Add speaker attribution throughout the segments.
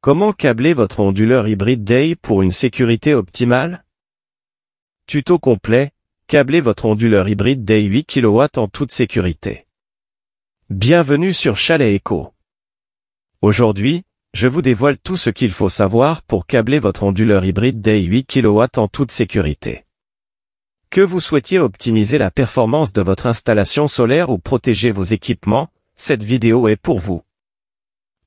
Speaker 1: Comment câbler votre onduleur hybride DAY pour une sécurité optimale? Tuto complet, câbler votre onduleur hybride DAY 8 kW en toute sécurité. Bienvenue sur Chalet Eco. Aujourd'hui, je vous dévoile tout ce qu'il faut savoir pour câbler votre onduleur hybride DAY 8 kW en toute sécurité. Que vous souhaitiez optimiser la performance de votre installation solaire ou protéger vos équipements, cette vidéo est pour vous.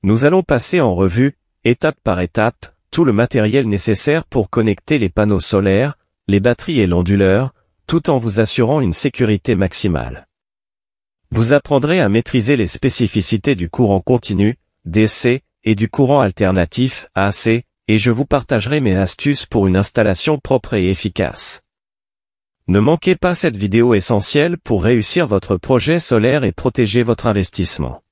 Speaker 1: Nous allons passer en revue, étape par étape, tout le matériel nécessaire pour connecter les panneaux solaires, les batteries et l'onduleur, tout en vous assurant une sécurité maximale. Vous apprendrez à maîtriser les spécificités du courant continu, DC, et du courant alternatif, AC, et je vous partagerai mes astuces pour une installation propre et efficace. Ne manquez pas cette vidéo essentielle pour réussir votre projet solaire et protéger votre investissement.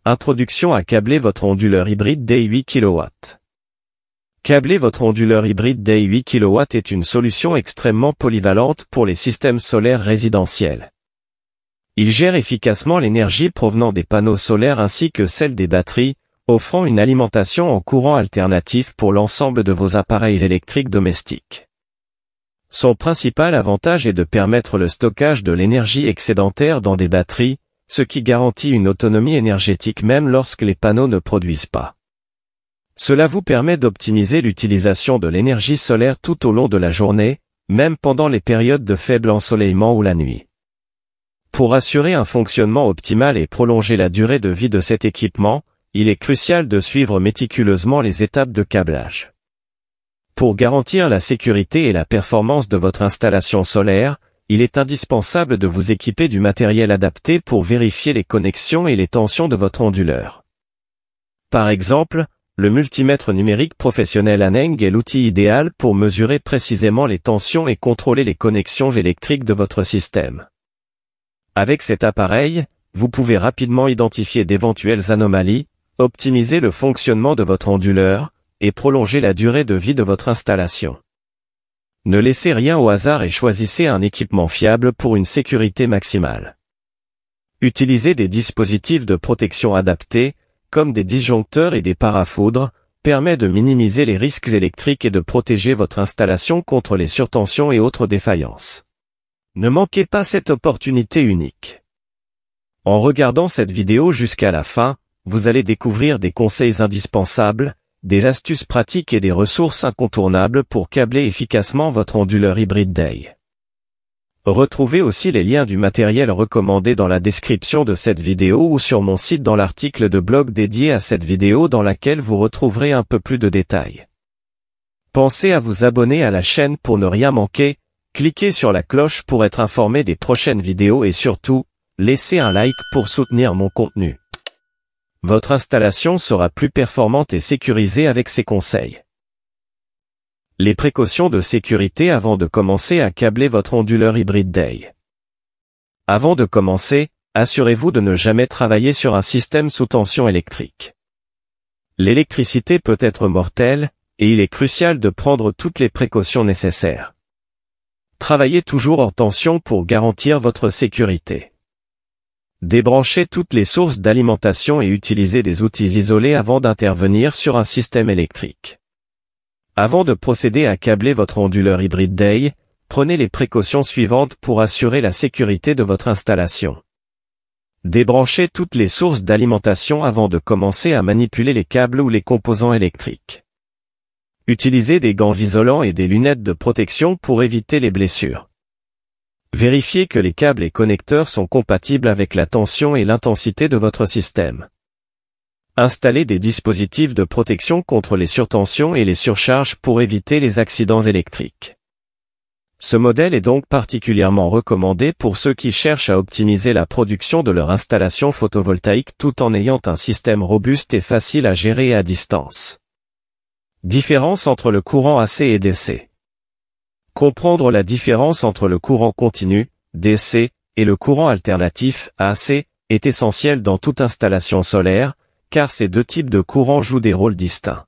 Speaker 1: Introduction à câbler votre onduleur hybride DAY 8 kW. Câbler votre onduleur hybride DAY 8 kW est une solution extrêmement polyvalente pour les systèmes solaires résidentiels. Il gère efficacement l'énergie provenant des panneaux solaires ainsi que celle des batteries, offrant une alimentation en courant alternatif pour l'ensemble de vos appareils électriques domestiques. Son principal avantage est de permettre le stockage de l'énergie excédentaire dans des batteries, ce qui garantit une autonomie énergétique même lorsque les panneaux ne produisent pas. Cela vous permet d'optimiser l'utilisation de l'énergie solaire tout au long de la journée, même pendant les périodes de faible ensoleillement ou la nuit. Pour assurer un fonctionnement optimal et prolonger la durée de vie de cet équipement, il est crucial de suivre méticuleusement les étapes de câblage. Pour garantir la sécurité et la performance de votre installation solaire, il est indispensable de vous équiper du matériel adapté pour vérifier les connexions et les tensions de votre onduleur. Par exemple, le multimètre numérique professionnel Aneng est l'outil idéal pour mesurer précisément les tensions et contrôler les connexions électriques de votre système. Avec cet appareil, vous pouvez rapidement identifier d'éventuelles anomalies, optimiser le fonctionnement de votre onduleur, et prolonger la durée de vie de votre installation. Ne laissez rien au hasard et choisissez un équipement fiable pour une sécurité maximale. Utilisez des dispositifs de protection adaptés, comme des disjoncteurs et des parafoudres, permet de minimiser les risques électriques et de protéger votre installation contre les surtensions et autres défaillances. Ne manquez pas cette opportunité unique. En regardant cette vidéo jusqu'à la fin, vous allez découvrir des conseils indispensables, des astuces pratiques et des ressources incontournables pour câbler efficacement votre onduleur hybride DAY. Retrouvez aussi les liens du matériel recommandé dans la description de cette vidéo ou sur mon site dans l'article de blog dédié à cette vidéo dans laquelle vous retrouverez un peu plus de détails. Pensez à vous abonner à la chaîne pour ne rien manquer, cliquez sur la cloche pour être informé des prochaines vidéos et surtout, laissez un like pour soutenir mon contenu. Votre installation sera plus performante et sécurisée avec ces conseils. Les précautions de sécurité avant de commencer à câbler votre onduleur hybride DAY. Avant de commencer, assurez-vous de ne jamais travailler sur un système sous tension électrique. L'électricité peut être mortelle, et il est crucial de prendre toutes les précautions nécessaires. Travaillez toujours hors tension pour garantir votre sécurité. Débranchez toutes les sources d'alimentation et utilisez des outils isolés avant d'intervenir sur un système électrique. Avant de procéder à câbler votre onduleur hybride DAY, prenez les précautions suivantes pour assurer la sécurité de votre installation. Débranchez toutes les sources d'alimentation avant de commencer à manipuler les câbles ou les composants électriques. Utilisez des gants isolants et des lunettes de protection pour éviter les blessures. Vérifiez que les câbles et connecteurs sont compatibles avec la tension et l'intensité de votre système. Installez des dispositifs de protection contre les surtensions et les surcharges pour éviter les accidents électriques. Ce modèle est donc particulièrement recommandé pour ceux qui cherchent à optimiser la production de leur installation photovoltaïque tout en ayant un système robuste et facile à gérer à distance. Différence entre le courant AC et DC. Comprendre la différence entre le courant continu, DC, et le courant alternatif, AC, est essentiel dans toute installation solaire, car ces deux types de courants jouent des rôles distincts.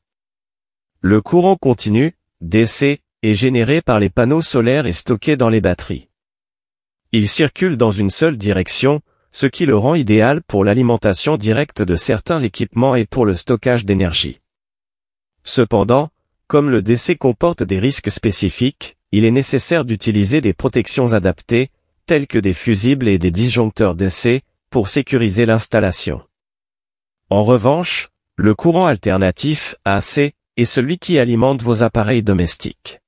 Speaker 1: Le courant continu, DC, est généré par les panneaux solaires et stocké dans les batteries. Il circule dans une seule direction, ce qui le rend idéal pour l'alimentation directe de certains équipements et pour le stockage d'énergie. Cependant, comme le DC comporte des risques spécifiques, il est nécessaire d'utiliser des protections adaptées, telles que des fusibles et des disjoncteurs DC, pour sécuriser l'installation. En revanche, le courant alternatif, AC, est celui qui alimente vos appareils domestiques.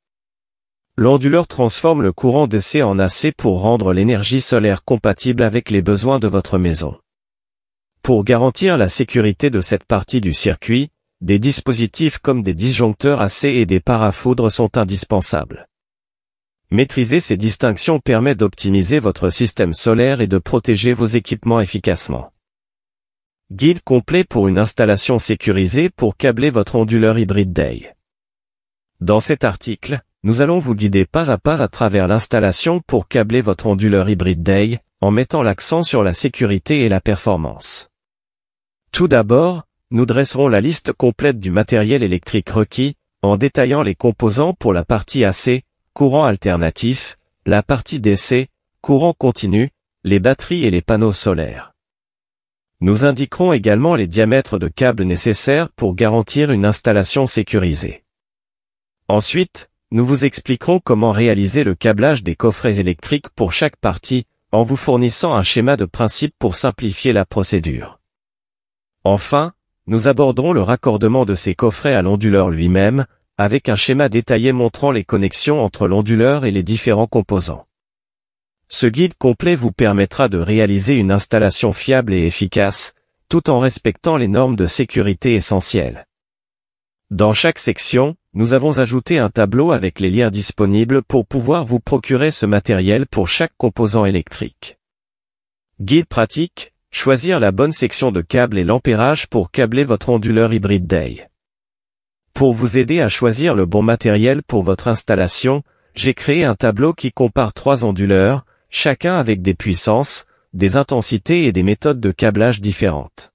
Speaker 1: L'onduleur transforme le courant DC en AC pour rendre l'énergie solaire compatible avec les besoins de votre maison. Pour garantir la sécurité de cette partie du circuit, des dispositifs comme des disjoncteurs AC et des parafoudres sont indispensables. Maîtriser ces distinctions permet d'optimiser votre système solaire et de protéger vos équipements efficacement. Guide complet pour une installation sécurisée pour câbler votre onduleur hybride DEI. Dans cet article, nous allons vous guider pas à pas à travers l'installation pour câbler votre onduleur hybride DEI, en mettant l'accent sur la sécurité et la performance. Tout d'abord, nous dresserons la liste complète du matériel électrique requis, en détaillant les composants pour la partie AC, courant alternatif, la partie DC, courant continu, les batteries et les panneaux solaires. Nous indiquerons également les diamètres de câbles nécessaires pour garantir une installation sécurisée. Ensuite, nous vous expliquerons comment réaliser le câblage des coffrets électriques pour chaque partie, en vous fournissant un schéma de principe pour simplifier la procédure. Enfin, nous aborderons le raccordement de ces coffrets à l'onduleur lui-même, avec un schéma détaillé montrant les connexions entre l'onduleur et les différents composants. Ce guide complet vous permettra de réaliser une installation fiable et efficace, tout en respectant les normes de sécurité essentielles. Dans chaque section, nous avons ajouté un tableau avec les liens disponibles pour pouvoir vous procurer ce matériel pour chaque composant électrique. Guide pratique, choisir la bonne section de câble et l'ampérage pour câbler votre onduleur hybride DEI. Pour vous aider à choisir le bon matériel pour votre installation, j'ai créé un tableau qui compare 3 onduleurs, chacun avec des puissances, des intensités et des méthodes de câblage différentes.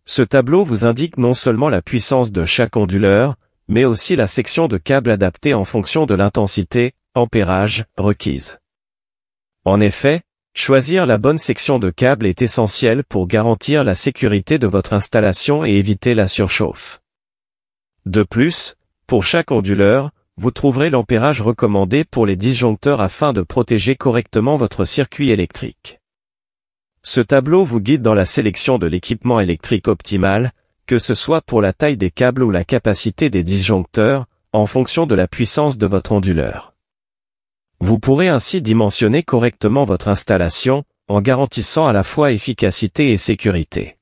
Speaker 1: Ce tableau vous indique non seulement la puissance de chaque onduleur, mais aussi la section de câble adaptée en fonction de l'intensité, ampérage, requise. En effet, choisir la bonne section de câble est essentiel pour garantir la sécurité de votre installation et éviter la surchauffe. De plus, pour chaque onduleur, vous trouverez l'ampérage recommandé pour les disjoncteurs afin de protéger correctement votre circuit électrique. Ce tableau vous guide dans la sélection de l'équipement électrique optimal, que ce soit pour la taille des câbles ou la capacité des disjoncteurs, en fonction de la puissance de votre onduleur. Vous pourrez ainsi dimensionner correctement votre installation, en garantissant à la fois efficacité et sécurité.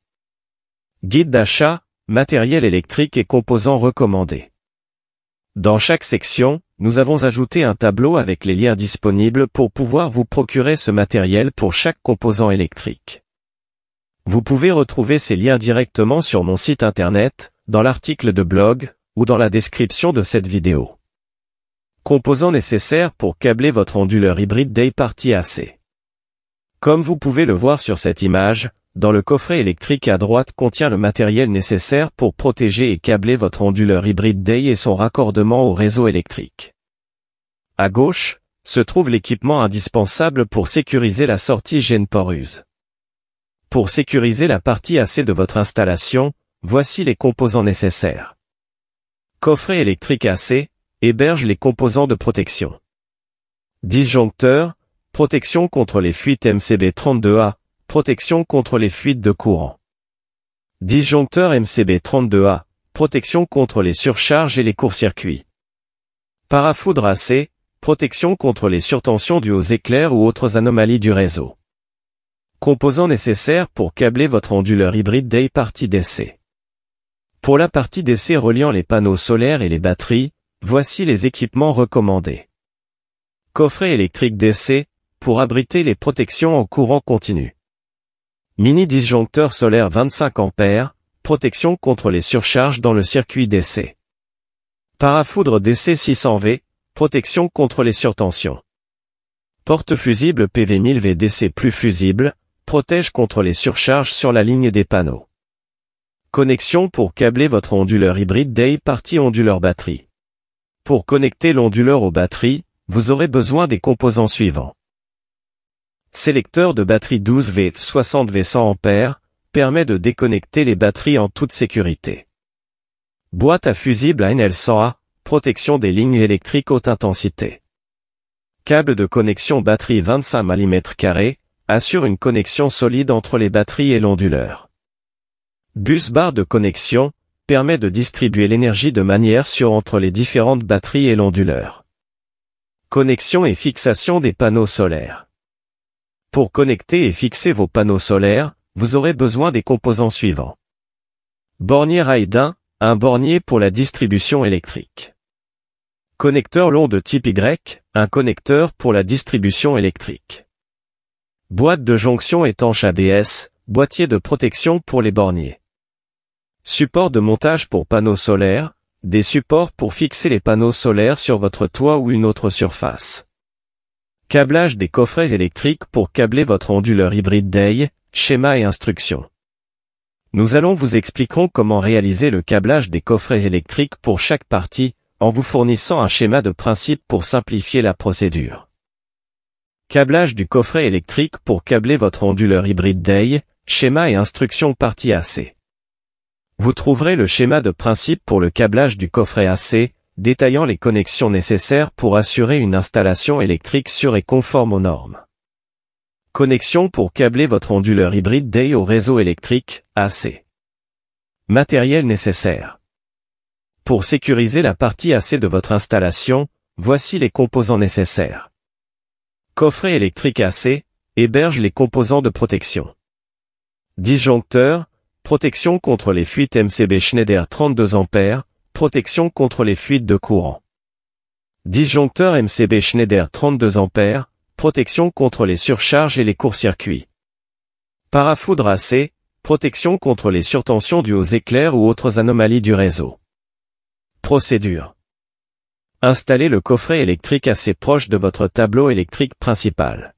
Speaker 1: Guide d'achat, matériel électrique et composants recommandés. Dans chaque section, nous avons ajouté un tableau avec les liens disponibles pour pouvoir vous procurer ce matériel pour chaque composant électrique. Vous pouvez retrouver ces liens directement sur mon site internet, dans l'article de blog, ou dans la description de cette vidéo. Composants nécessaires pour câbler votre onduleur hybride DEI partie AC. Comme vous pouvez le voir sur cette image, dans le coffret électrique à droite contient le matériel nécessaire pour protéger et câbler votre onduleur hybride DEI et son raccordement au réseau électrique. À gauche, se trouve l'équipement indispensable pour sécuriser la sortie GEN poruse. Pour sécuriser la partie AC de votre installation, voici les composants nécessaires. Coffret électrique AC, héberge les composants de protection. Disjoncteur, protection contre les fuites MCB32A, protection contre les fuites de courant. Disjoncteur MCB32A, protection contre les surcharges et les courts-circuits. Parafoudre AC, protection contre les surtensions dues aux éclairs ou autres anomalies du réseau. Composants nécessaires pour câbler votre onduleur hybride DEI partie DC. Pour la partie DC reliant les panneaux solaires et les batteries, voici les équipements recommandés. Coffret électrique DC, pour abriter les protections en courant continu. Mini disjoncteur solaire 25 A, protection contre les surcharges dans le circuit DC. Parafoudre DC 600V, protection contre les surtensions. Porte-fusible PV1000 VDC plus fusible, protège contre les surcharges sur la ligne des panneaux. Connexion pour câbler votre onduleur hybride DEI partie onduleur batterie. Pour connecter l'onduleur aux batteries, vous aurez besoin des composants suivants. Sélecteur de batterie 12V 60V 100A, permet de déconnecter les batteries en toute sécurité. Boîte à fusible ANL100A, protection des lignes électriques haute intensité. Câble de connexion batterie 25 mm², assure une connexion solide entre les batteries et l'onduleur. Bus bar de connexion, permet de distribuer l'énergie de manière sûre entre les différentes batteries et l'onduleur. Connexion et fixation des panneaux solaires. Pour connecter et fixer vos panneaux solaires, vous aurez besoin des composants suivants. Bornier rail, un bornier pour la distribution électrique. Connecteur long de type Y, un connecteur pour la distribution électrique. Boîte de jonction étanche ABS, boîtier de protection pour les borniers. Support de montage pour panneaux solaires, des supports pour fixer les panneaux solaires sur votre toit ou une autre surface. Câblage des coffrets électriques pour câbler votre onduleur hybride DEI, schéma et instructions. Nous allons vous expliquer comment réaliser le câblage des coffrets électriques pour chaque partie, en vous fournissant un schéma de principe pour simplifier la procédure. Câblage du coffret électrique pour câbler votre onduleur hybride DEI, schéma et instructions partie AC. Vous trouverez le schéma de principe pour le câblage du coffret AC, détaillant les connexions nécessaires pour assurer une installation électrique sûre et conforme aux normes. Connexion pour câbler votre onduleur hybride DEI au réseau électrique, AC. Matériel nécessaire. Pour sécuriser la partie AC de votre installation, voici les composants nécessaires. Coffret électrique AC, héberge les composants de protection. Disjoncteur, protection contre les fuites MCB Schneider 32A, protection contre les fuites de courant. Disjoncteur MCB Schneider 32A, protection contre les surcharges et les courts-circuits. Parafoudre AC, protection contre les surtensions dues aux éclairs ou autres anomalies du réseau. Procédure. Installez le coffret électrique assez proche de votre tableau électrique principal.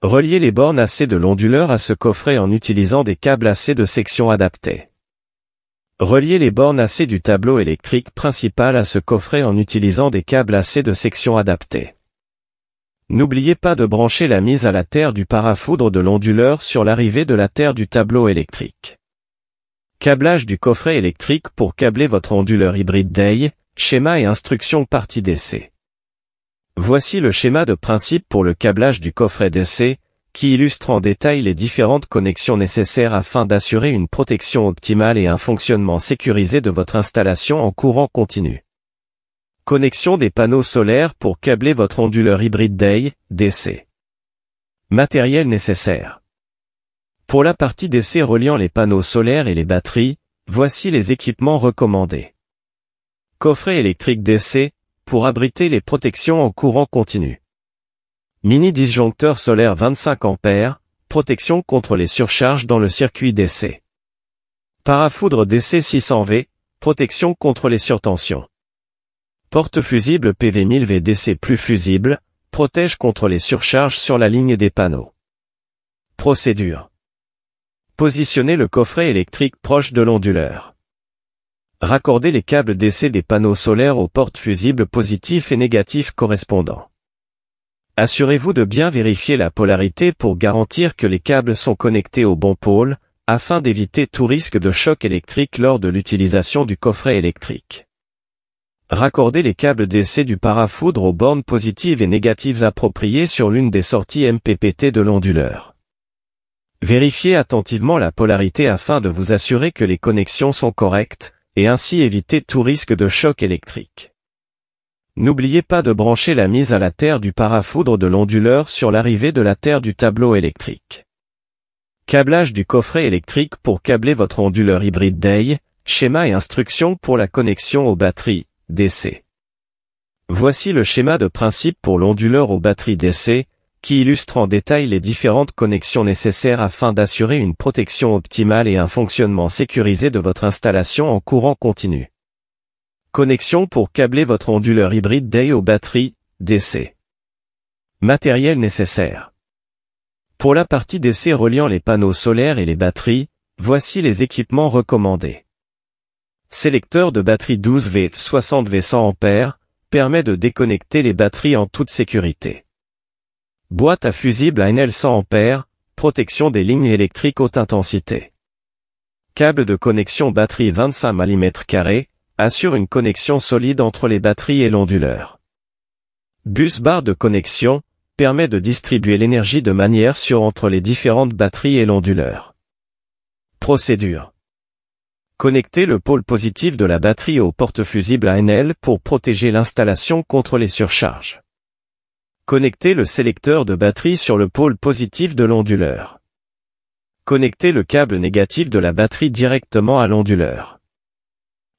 Speaker 1: Reliez les bornes AC de l'onduleur à ce coffret en utilisant des câbles AC de section adaptés. Reliez les bornes AC du tableau électrique principal à ce coffret en utilisant des câbles AC de section adaptés. N'oubliez pas de brancher la mise à la terre du parafoudre de l'onduleur sur l'arrivée de la terre du tableau électrique. Câblage du coffret électrique pour câbler votre onduleur hybride DEI, schéma et instructions partie DC. Voici le schéma de principe pour le câblage du coffret DC, qui illustre en détail les différentes connexions nécessaires afin d'assurer une protection optimale et un fonctionnement sécurisé de votre installation en courant continu. Connexion des panneaux solaires pour câbler votre onduleur hybride DEI, DC. Matériel nécessaire. Pour la partie DC reliant les panneaux solaires et les batteries, voici les équipements recommandés. Coffret électrique DC, pour abriter les protections en courant continu. Mini disjoncteur solaire 25A, protection contre les surcharges dans le circuit DC. Parafoudre DC 600V, protection contre les surtensions. Porte-fusible PV 1000V DC plus fusible, protège contre les surcharges sur la ligne des panneaux. Procédure. Positionnez le coffret électrique proche de l'onduleur. Raccordez les câbles DC des panneaux solaires aux portes fusibles positifs et négatifs correspondants. Assurez-vous de bien vérifier la polarité pour garantir que les câbles sont connectés au bon pôle, afin d'éviter tout risque de choc électrique lors de l'utilisation du coffret électrique. Raccordez les câbles DC du parafoudre aux bornes positives et négatives appropriées sur l'une des sorties MPPT de l'onduleur. Vérifiez attentivement la polarité afin de vous assurer que les connexions sont correctes, et ainsi éviter tout risque de choc électrique. N'oubliez pas de brancher la mise à la terre du parafoudre de l'onduleur sur l'arrivée de la terre du tableau électrique. Câblage du coffret électrique pour câbler votre onduleur hybride DEI, schéma et instructions pour la connexion aux batteries, DC. Voici le schéma de principe pour l'onduleur aux batteries DC, qui illustre en détail les différentes connexions nécessaires afin d'assurer une protection optimale et un fonctionnement sécurisé de votre installation en courant continu. Connexion pour câbler votre onduleur hybride DEI aux batteries, DC. Matériel nécessaire. Pour la partie DC reliant les panneaux solaires et les batteries, Voici les équipements recommandés. Sélecteur de batterie 12V 60V 100 A, permet de déconnecter les batteries en toute sécurité. Boîte à fusible ANL 100 A, protection des lignes électriques haute intensité. Câble de connexion batterie 25 mm², assure une connexion solide entre les batteries et l'onduleur. Bus bar de connexion, permet de distribuer l'énergie de manière sûre entre les différentes batteries et l'onduleur. Procédure. Connectez le pôle positif de la batterie au porte-fusible ANL pour protéger l'installation contre les surcharges. Connectez le sélecteur de batterie sur le pôle positif de l'onduleur. Connectez le câble négatif de la batterie directement à l'onduleur.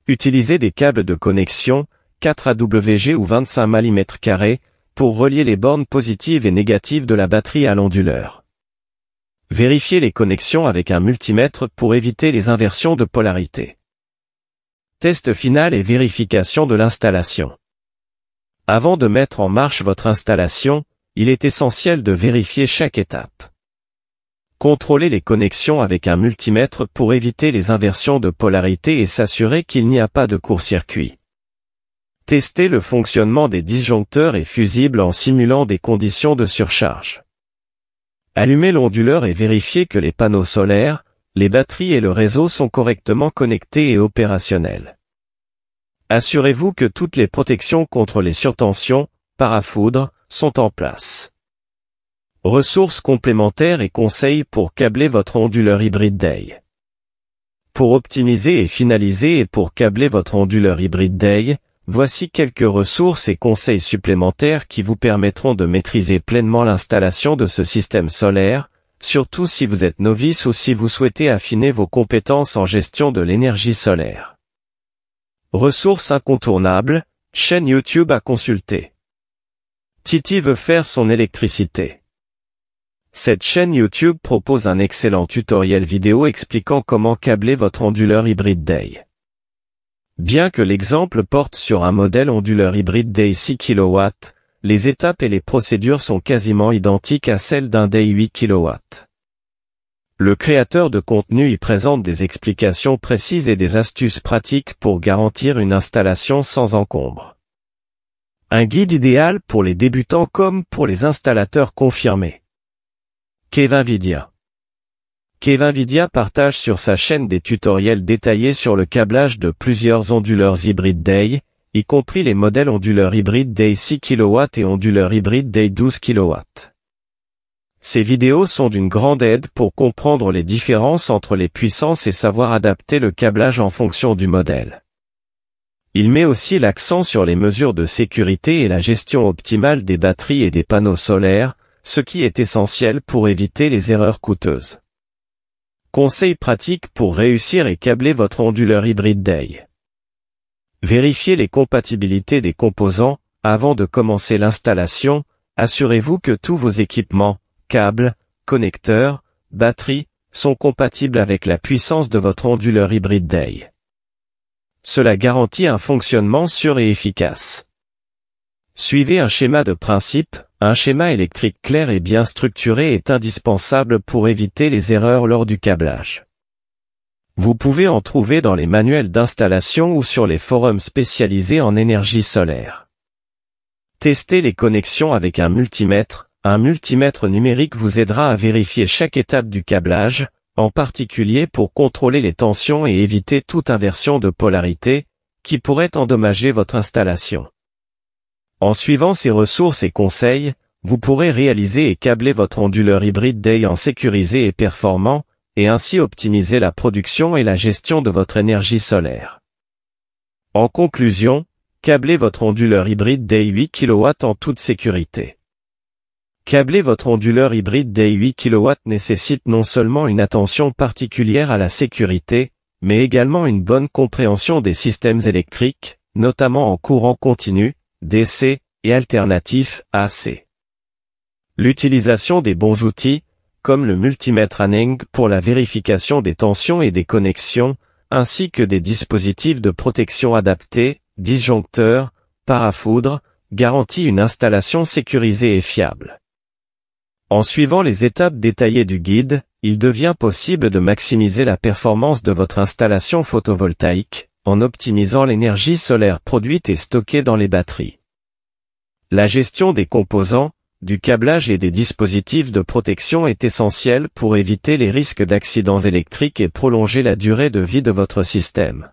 Speaker 1: Utilisez des câbles de connexion, 4 AWG ou 25 mm², pour relier les bornes positives et négatives de la batterie à l'onduleur. Vérifiez les connexions avec un multimètre pour éviter les inversions de polarité. Test final et vérification de l'installation. Avant de mettre en marche votre installation, il est essentiel de vérifier chaque étape. Contrôlez les connexions avec un multimètre pour éviter les inversions de polarité et s'assurer qu'il n'y a pas de court-circuit. Testez le fonctionnement des disjoncteurs et fusibles en simulant des conditions de surcharge. Allumez l'onduleur et vérifiez que les panneaux solaires, les batteries et le réseau sont correctement connectés et opérationnels. Assurez-vous que toutes les protections contre les surtensions, parafoudres, sont en place. Ressources complémentaires et conseils pour câbler votre onduleur hybride DEI. Pour optimiser et finaliser et pour câbler votre onduleur hybride DEI, voici quelques ressources et conseils supplémentaires qui vous permettront de maîtriser pleinement l'installation de ce système solaire, surtout si vous êtes novice ou si vous souhaitez affiner vos compétences en gestion de l'énergie solaire. Ressources incontournables, chaîne YouTube à consulter. Titi veut faire son électricité. Cette chaîne YouTube propose un excellent tutoriel vidéo expliquant comment câbler votre onduleur hybride DEI. Bien que l'exemple porte sur un modèle onduleur hybride DEI 6 kW, les étapes et les procédures sont quasiment identiques à celles d'un DEI 8 kW. Le créateur de contenu y présente des explications précises et des astuces pratiques pour garantir une installation sans encombre. Un guide idéal pour les débutants comme pour les installateurs confirmés. Kevinvidia. Kevinvidia partage sur sa chaîne des tutoriels détaillés sur le câblage de plusieurs onduleurs hybrides DEI, y compris les modèles onduleurs hybrides DEI 6 kW et onduleurs hybrides DEI 12 kW. Ces vidéos sont d'une grande aide pour comprendre les différences entre les puissances et savoir adapter le câblage en fonction du modèle. Il met aussi l'accent sur les mesures de sécurité et la gestion optimale des batteries et des panneaux solaires, ce qui est essentiel pour éviter les erreurs coûteuses. Conseils pratiques pour réussir et câbler votre onduleur hybride DEI. Vérifiez les compatibilités des composants. Avant de commencer l'installation, assurez-vous que tous vos équipements, câbles, connecteurs, batteries, sont compatibles avec la puissance de votre onduleur hybride DEI. Cela garantit un fonctionnement sûr et efficace. Suivez un schéma de principe. Un schéma électrique clair et bien structuré est indispensable pour éviter les erreurs lors du câblage. Vous pouvez en trouver dans les manuels d'installation ou sur les forums spécialisés en énergie solaire. Testez les connexions avec un multimètre. Un multimètre numérique vous aidera à vérifier chaque étape du câblage, en particulier pour contrôler les tensions et éviter toute inversion de polarité, qui pourrait endommager votre installation. En suivant ces ressources et conseils, vous pourrez réaliser et câbler votre onduleur hybride DEI en sécurisé et performant, et ainsi optimiser la production et la gestion de votre énergie solaire. En conclusion, câblez votre onduleur hybride DEI 8 kW en toute sécurité. Câbler votre onduleur hybride DEI 8 kW nécessite non seulement une attention particulière à la sécurité, mais également une bonne compréhension des systèmes électriques, notamment en courant continu, DC, et alternatif, AC. L'utilisation des bons outils, comme le multimètre Aneng pour la vérification des tensions et des connexions, ainsi que des dispositifs de protection adaptés, disjoncteurs, parafoudres, garantit une installation sécurisée et fiable. En suivant les étapes détaillées du guide, il devient possible de maximiser la performance de votre installation photovoltaïque, en optimisant l'énergie solaire produite et stockée dans les batteries. La gestion des composants, du câblage et des dispositifs de protection est essentielle pour éviter les risques d'accidents électriques et prolonger la durée de vie de votre système.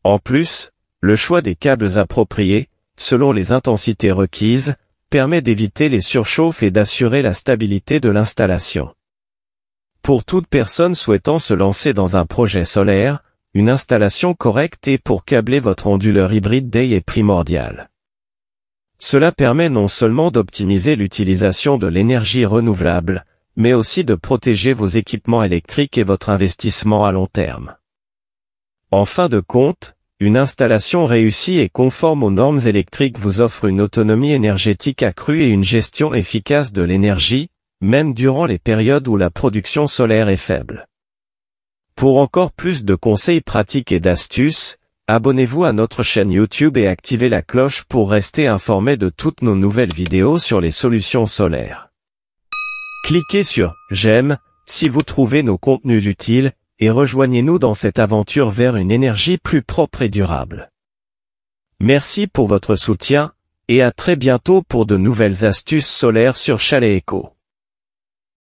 Speaker 1: En plus, le choix des câbles appropriés, selon les intensités requises, permet d'éviter les surchauffes et d'assurer la stabilité de l'installation. Pour toute personne souhaitant se lancer dans un projet solaire, une installation correcte et pour câbler votre onduleur hybride DEI est primordiale. Cela permet non seulement d'optimiser l'utilisation de l'énergie renouvelable, mais aussi de protéger vos équipements électriques et votre investissement à long terme. En fin de compte, une installation réussie et conforme aux normes électriques vous offre une autonomie énergétique accrue et une gestion efficace de l'énergie, même durant les périodes où la production solaire est faible. Pour encore plus de conseils pratiques et d'astuces, abonnez-vous à notre chaîne YouTube et activez la cloche pour rester informé de toutes nos nouvelles vidéos sur les solutions solaires. Cliquez sur « J'aime » si vous trouvez nos contenus utiles, et rejoignez-nous dans cette aventure vers une énergie plus propre et durable. Merci pour votre soutien, et à très bientôt pour de nouvelles astuces solaires sur Chalet Eco.